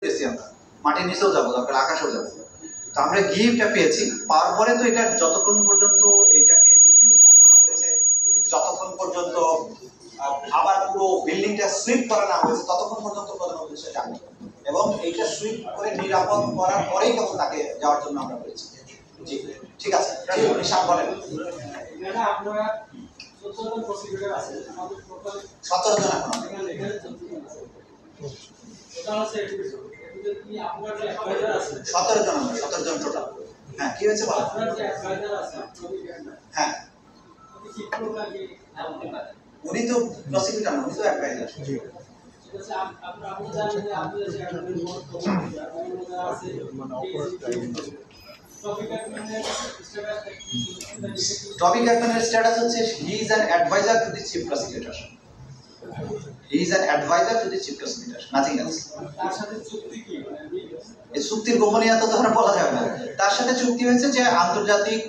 পেয়েছি আমরা, মাটির নিচেও যাবো, দরকার আকাশেও যাবো। তো আমরা গিফটটা পেয়েছি, পাওয়ার পরে তো এটা যতক্ষণ পর্যন্ত এটাকে ডিফিউজ না করা হয়েছে, যতক্ষণ পর্যন্ত আবার পুরো বিল্ডিংটা সুইপ করা না হয়েছে, ততক্ষণ পর্যন্ত প্রধান উদ্দেশ্য যাবে। এবং এইটা সুইপ করে নিরাপদ করার পরেই কেবল তাকে যাওয়ার জন্য আমরা বলেছি। জি ঠিক আছে, নিশান বলেন। আপনারা 17 জন প্রসিকিউটর আছে, 17 জন এখন টোটাল আছে 17 জন, আমরা 17 জন টোটাল। হ্যাঁ কি হয়েছে বলো। আপনার যে অ্যাডভাইজার আছে, হ্যাঁ উনি কি পুরোটাকে উনি তো প্রসিকিউটর না, উনি তো অ্যাডভাইজার। জি আপনি জানেন যে আপনি যে অ্যাডভাইজার আছে মানে অপরাধ টপিক অ্যাডমিনের স্ট্যাটাস হচ্ছে he is an advisor to the chief prosecutor. He is an advisor to the chief prosecutor, nothing else. তার সাথে চুক্তি কি এই চুক্তির গোপনীয়তা তো আমরা বলা যাবে না। তার সাথে চুক্তি হয়েছে যে আন্তর্জাতিক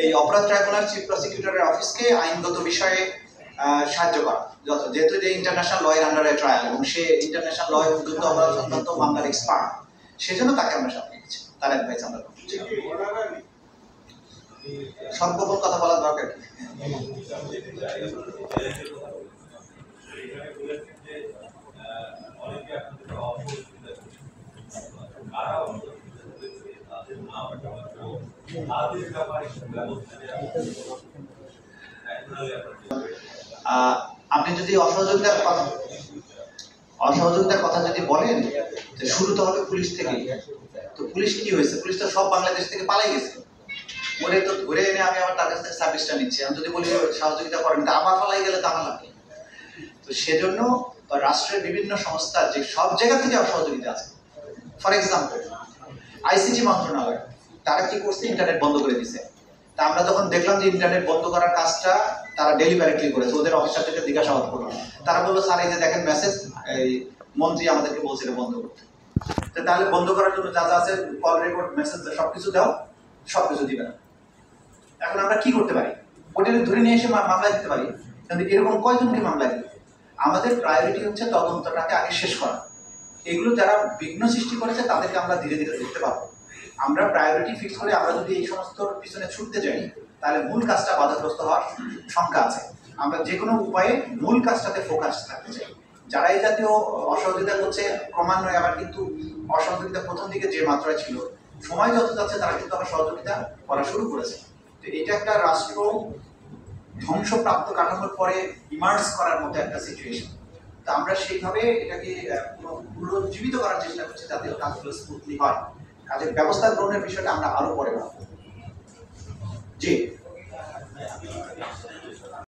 এই অপরাধ ট্রাইব্যুনাল চিফ প্রসিকিউটরের অফিসকে আইনগত বিষয়ে সাহায্য করা, যেহেতু এটা ইন্টারন্যাশনাল ল এর আন্ডারে ট্রায়াল এবং সে ইন্টারন্যাশনাল ল এর যুদ্ধ অপরাধ সংক্রান্ত মামলার এক্সপার্ট, সেজন্য তাকে আমরা সাথে নিয়েছি, তার অ্যাডভাইস আমরা করছি। সব গোপন কথা বলার দরকার কি? আপনি যদি অসহযোগিতার কথা যদি বলেন, শুরু তো হবে পুলিশ থেকে। তো পুলিশ কি হয়েছে? পুলিশ তো সব বাংলাদেশ থেকে পালাই গেছে, ওরে তো ধরে এনে আমি আবার তার কাছ থেকে সার্ভিসটা নিচ্ছি। আমি যদি বলি সহযোগিতা করেন, তা আবার পালাই গেলে তো আমার লাভ নেই। তো সেজন্য রাষ্ট্রের বিভিন্ন সংস্থার যে সব জায়গা থেকে অসহযোগিতা আছে। ফর এক্সাম্পল আইসিটি মন্ত্রণালয়, তারা কি করছে? ইন্টারনেট বন্ধ করে দিছে। তা আমরা যখন দেখলাম যে ইন্টারনেট বন্ধ করার কাজটা তারা ডেলিভারেটলি করেছে, ওদের অফিসার থেকে জিজ্ঞাসাবাদ করলাম, তারা বললো স্যার এই যে দেখেন মেসেজ, এই মন্ত্রী আমাদেরকে বলছিল বন্ধ করতে। তো তাহলে বন্ধ করার জন্য যা যা আছে কল রেকর্ড মেসেজ সবকিছু দাও, সবকিছু দিবে না। এখন আমরা কি করতে পারি? ওটা ধরে নিয়ে এসে মামলা দিতে পারি, কিন্তু এরকম কয়জনকে মামলা দিতে? আমাদের প্রায়োরিটি হচ্ছে তদন্তটাকে আগে শেষ করা। এগুলো যারা বিঘ্ন সৃষ্টি করেছে তাদেরকে আমরা ধীরে ধীরে দেখতে পাবো। আমরা প্রায়োরিটি ফিক্স করে আমরা যদি এই সমস্ত পিছনে ছুটতে যাই, তাহলে মূল কাজটা বাধাগ্রস্ত হওয়ার শঙ্কা আছে। আমরা যে কোনো উপায়ে মূল কাজটাতে ফোকাস থাকতে চাই। যারা এই জাতীয় অসহযোগিতা করছে ক্রমান্বয়ে আবার কিন্তু অসহযোগিতা প্রথম দিকে যে মাত্রায় ছিল, সময় যত যাচ্ছে তারা কিন্তু আবার সহযোগিতা করা শুরু করেছে। তো এটা একটা রাষ্ট্র ধ্বংসপ্রাপ্ত কাঠামোর পরে ইমার্জ করার মতো একটা সিচুয়েশন। তো আমরা সেইভাবে এটাকে পুনরুজ্জীবিত করার চেষ্টা করছি যাতে কাজগুলো স্মুথলি হয়। কাজের ব্যবস্থা গ্রহণের বিষয়টা আমরা আরো পরে ভাববো। জি।